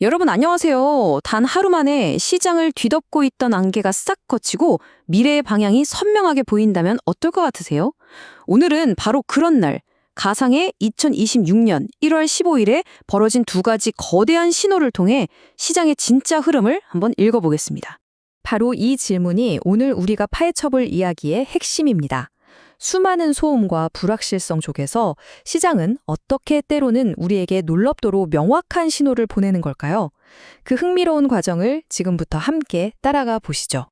여러분 안녕하세요. 단 하루 만에 시장을 뒤덮고 있던 안개가 싹 걷히고 미래의 방향이 선명하게 보인다면 어떨 것 같으세요? 오늘은 바로 그런 날, 가상의 2026년 1월 15일에 벌어진 두 가지 거대한 신호를 통해 시장의 진짜 흐름을 한번 읽어보겠습니다. 바로 이 질문이 오늘 우리가 파헤쳐볼 이야기의 핵심입니다. 수많은 소음과 불확실성 속에서 시장은 어떻게 때로는 우리에게 놀랍도록 명확한 신호를 보내는 걸까요? 그 흥미로운 과정을 지금부터 함께 따라가 보시죠.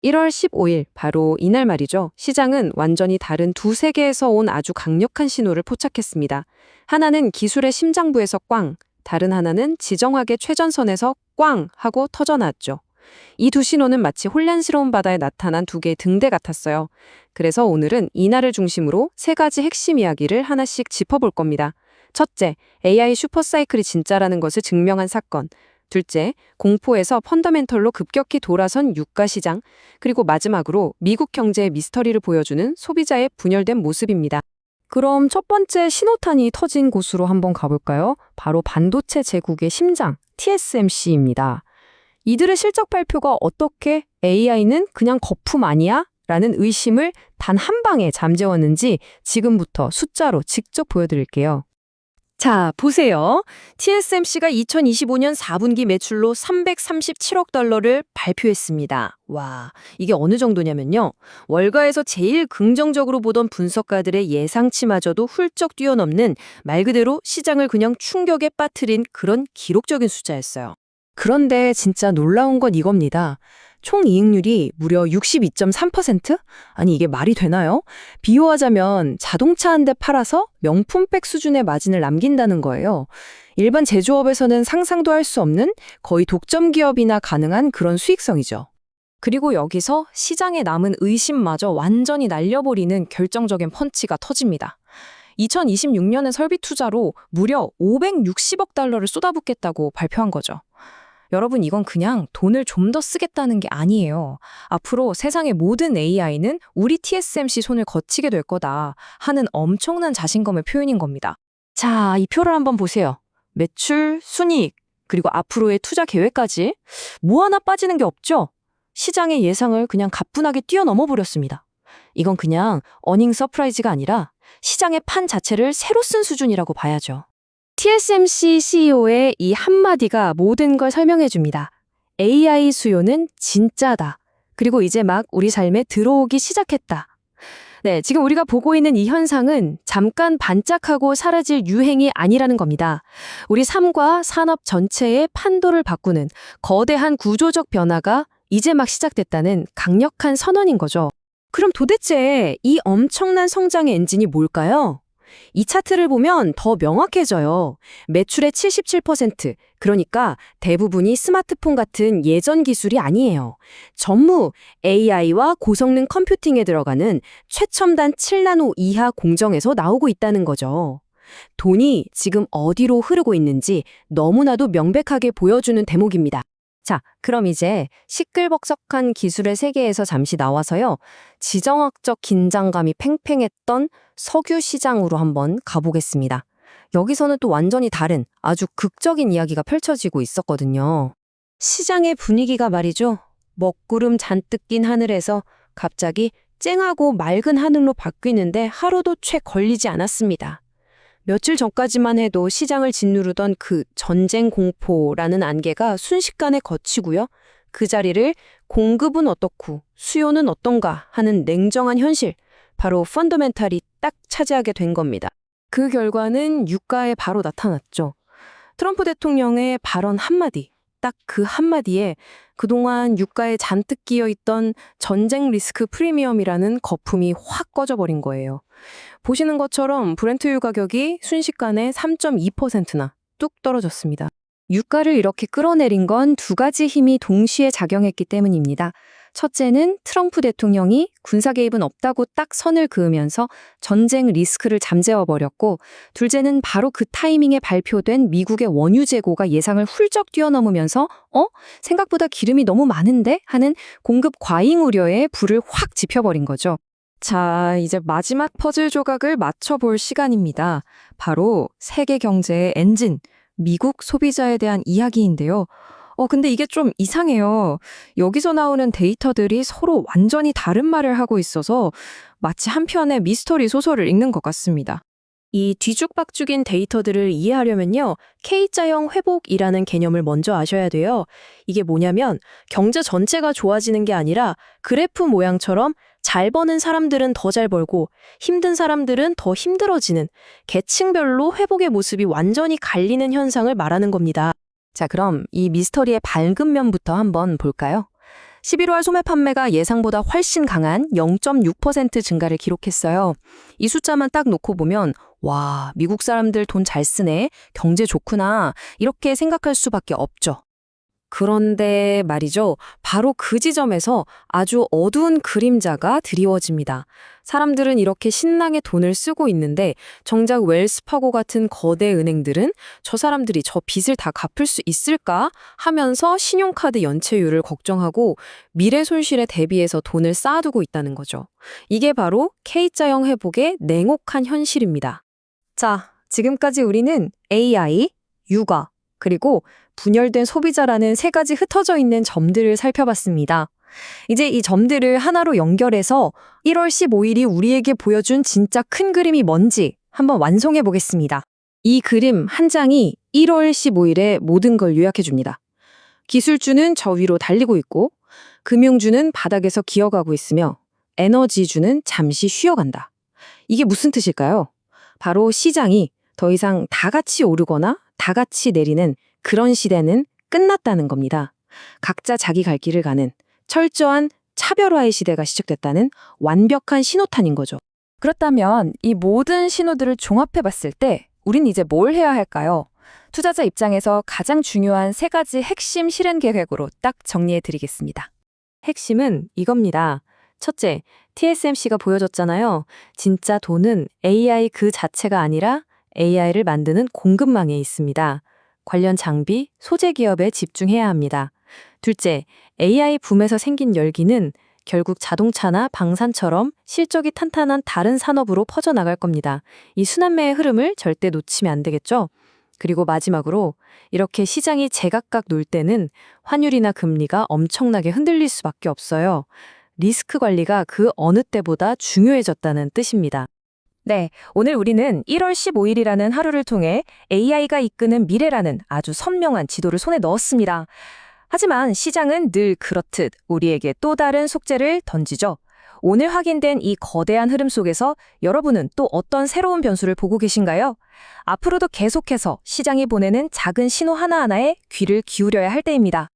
1월 15일, 바로 이날 말이죠. 시장은 완전히 다른 두 세계에서 온 아주 강력한 신호를 포착했습니다. 하나는 기술의 심장부에서 꽝, 다른 하나는 지정학의 최전선에서 꽝 하고 터져나왔죠. 이 두 신호는 마치 혼란스러운 바다에 나타난 두 개의 등대 같았어요. 그래서 오늘은 이날을 중심으로 세 가지 핵심 이야기를 하나씩 짚어볼 겁니다. 첫째, AI 슈퍼사이클이 진짜라는 것을 증명한 사건. 둘째, 공포에서 펀더멘털로 급격히 돌아선 유가 시장. 그리고 마지막으로 미국 경제의 미스터리를 보여주는 소비자의 분열된 모습입니다. 그럼 첫 번째 신호탄이 터진 곳으로 한번 가볼까요? 바로 반도체 제국의 심장, TSMC입니다. 이들의 실적 발표가 어떻게 AI는 그냥 거품 아니야? 라는 의심을 단 한 방에 잠재웠는지 지금부터 숫자로 직접 보여드릴게요. 자, 보세요. TSMC가 2025년 4분기 매출로 337억 달러를 발표했습니다. 와, 이게 어느 정도냐면요. 월가에서 제일 긍정적으로 보던 분석가들의 예상치마저도 훌쩍 뛰어넘는 말 그대로 시장을 그냥 충격에 빠뜨린 그런 기록적인 숫자였어요. 그런데 진짜 놀라운 건 이겁니다. 총 이익률이 무려 62.3%? 아니 이게 말이 되나요? 비유하자면 자동차 한 대 팔아서 명품백 수준의 마진을 남긴다는 거예요. 일반 제조업에서는 상상도 할 수 없는 거의 독점 기업이나 가능한 그런 수익성이죠. 그리고 여기서 시장에 남은 의심마저 완전히 날려버리는 결정적인 펀치가 터집니다. 2026년에 설비 투자로 무려 560억 달러를 쏟아붓겠다고 발표한 거죠. 여러분, 이건 그냥 돈을 좀 더 쓰겠다는 게 아니에요. 앞으로 세상의 모든 AI는 우리 TSMC 손을 거치게 될 거다 하는 엄청난 자신감의 표현인 겁니다. 자, 이 표를 한번 보세요. 매출, 순이익, 그리고 앞으로의 투자 계획까지 뭐 하나 빠지는 게 없죠? 시장의 예상을 그냥 가뿐하게 뛰어넘어 버렸습니다. 이건 그냥 어닝 서프라이즈가 아니라 시장의 판 자체를 새로 쓴 수준이라고 봐야죠. TSMC CEO의 이 한마디가 모든 걸 설명해 줍니다. AI 수요는 진짜다. 그리고 이제 막 우리 삶에 들어오기 시작했다. 네, 지금 우리가 보고 있는 이 현상은 잠깐 반짝하고 사라질 유행이 아니라는 겁니다. 우리 삶과 산업 전체의 판도를 바꾸는 거대한 구조적 변화가 이제 막 시작됐다는 강력한 선언인 거죠. 그럼 도대체 이 엄청난 성장의 엔진이 뭘까요? 이 차트를 보면 더 명확해져요. 매출의 77%, 그러니까 대부분이 스마트폰 같은 예전 기술이 아니에요. 전무 AI와 고성능 컴퓨팅에 들어가는 최첨단 7나노 이하 공정에서 나오고 있다는 거죠. 돈이 지금 어디로 흐르고 있는지 너무나도 명백하게 보여주는 대목입니다. 자, 그럼 이제 시끌벅적한 기술의 세계에서 잠시 나와서요. 지정학적 긴장감이 팽팽했던 석유 시장으로 한번 가보겠습니다. 여기서는 또 완전히 다른 아주 극적인 이야기가 펼쳐지고 있었거든요. 시장의 분위기가 말이죠. 먹구름 잔뜩 낀 하늘에서 갑자기 쨍하고 맑은 하늘로 바뀌는데 하루도 채 걸리지 않았습니다. 며칠 전까지만 해도 시장을 짓누르던 그 전쟁 공포라는 안개가 순식간에 걷히고요. 그 자리를 공급은 어떻고 수요는 어떤가 하는 냉정한 현실, 바로 펀더멘탈이 딱 차지하게 된 겁니다. 그 결과는 유가에 바로 나타났죠. 트럼프 대통령의 발언 한마디, 딱 그 한마디에 그동안 유가에 잔뜩 끼어있던 전쟁 리스크 프리미엄이라는 거품이 확 꺼져버린 거예요. 보시는 것처럼 브렌트유 가격이 순식간에 3.2%나 뚝 떨어졌습니다. 유가를 이렇게 끌어내린 건 두 가지 힘이 동시에 작용했기 때문입니다. 첫째는 트럼프 대통령이 군사 개입은 없다고 딱 선을 그으면서 전쟁 리스크를 잠재워버렸고, 둘째는 바로 그 타이밍에 발표된 미국의 원유 재고가 예상을 훌쩍 뛰어넘으면서 생각보다 기름이 너무 많은데? 하는 공급 과잉 우려에 불을 확 지펴버린 거죠. 자, 이제 마지막 퍼즐 조각을 맞춰볼 시간입니다. 바로 세계 경제의 엔진, 미국 소비자에 대한 이야기인데요. 근데 이게 좀 이상해요. 여기서 나오는 데이터들이 서로 완전히 다른 말을 하고 있어서 마치 한 편의 미스터리 소설을 읽는 것 같습니다. 이 뒤죽박죽인 데이터들을 이해하려면요, K자형 회복이라는 개념을 먼저 아셔야 돼요. 이게 뭐냐면 경제 전체가 좋아지는 게 아니라 그래프 모양처럼 잘 버는 사람들은 더 잘 벌고 힘든 사람들은 더 힘들어지는 계층별로 회복의 모습이 완전히 갈리는 현상을 말하는 겁니다. 자, 그럼 이 미스터리의 밝은 면부터 한번 볼까요? 11월 소매 판매가 예상보다 훨씬 강한 0.6% 증가를 기록했어요. 이 숫자만 딱 놓고 보면 와, 미국 사람들 돈 잘 쓰네, 경제 좋구나, 이렇게 생각할 수밖에 없죠. 그런데 말이죠. 바로 그 지점에서 아주 어두운 그림자가 드리워집니다. 사람들은 이렇게 신나게 돈을 쓰고 있는데 정작 웰스파고 같은 거대 은행들은 저 사람들이 저 빚을 다 갚을 수 있을까 하면서 신용카드 연체율을 걱정하고 미래 손실에 대비해서 돈을 쌓아두고 있다는 거죠. 이게 바로 K자형 회복의 냉혹한 현실입니다. 자, 지금까지 우리는 AI, 육아, 그리고 분열된 소비자라는 세 가지 흩어져 있는 점들을 살펴봤습니다. 이제 이 점들을 하나로 연결해서 1월 15일이 우리에게 보여준 진짜 큰 그림이 뭔지 한번 완성해 보겠습니다. 이 그림 한 장이 1월 15일의 모든 걸 요약해 줍니다. 기술주는 저 위로 달리고 있고, 금융주는 바닥에서 기어가고 있으며, 에너지주는 잠시 쉬어간다. 이게 무슨 뜻일까요? 바로 시장이 더 이상 다 같이 오르거나 다 같이 내리는 그런 시대는 끝났다는 겁니다. 각자 자기 갈 길을 가는 철저한 차별화의 시대가 시작됐다는 완벽한 신호탄인 거죠. 그렇다면 이 모든 신호들을 종합해 봤을 때 우린 이제 뭘 해야 할까요? 투자자 입장에서 가장 중요한 세 가지 핵심 실행 계획으로 딱 정리해 드리겠습니다. 핵심은 이겁니다. 첫째, TSMC가 보여줬잖아요. 진짜 돈은 AI 그 자체가 아니라 AI를 만드는 공급망에 있습니다. 관련 장비, 소재 기업에 집중해야 합니다. 둘째, AI 붐에서 생긴 열기는 결국 자동차나 방산처럼 실적이 탄탄한 다른 산업으로 퍼져나갈 겁니다. 이 순환매의 흐름을 절대 놓치면 안 되겠죠? 그리고 마지막으로 이렇게 시장이 제각각 놀 때는 환율이나 금리가 엄청나게 흔들릴 수밖에 없어요. 리스크 관리가 그 어느 때보다 중요해졌다는 뜻입니다. 네, 오늘 우리는 1월 15일이라는 하루를 통해 AI가 이끄는 미래라는 아주 선명한 지도를 손에 넣었습니다. 하지만 시장은 늘 그렇듯 우리에게 또 다른 숙제를 던지죠. 오늘 확인된 이 거대한 흐름 속에서 여러분은 또 어떤 새로운 변수를 보고 계신가요? 앞으로도 계속해서 시장이 보내는 작은 신호 하나하나에 귀를 기울여야 할 때입니다.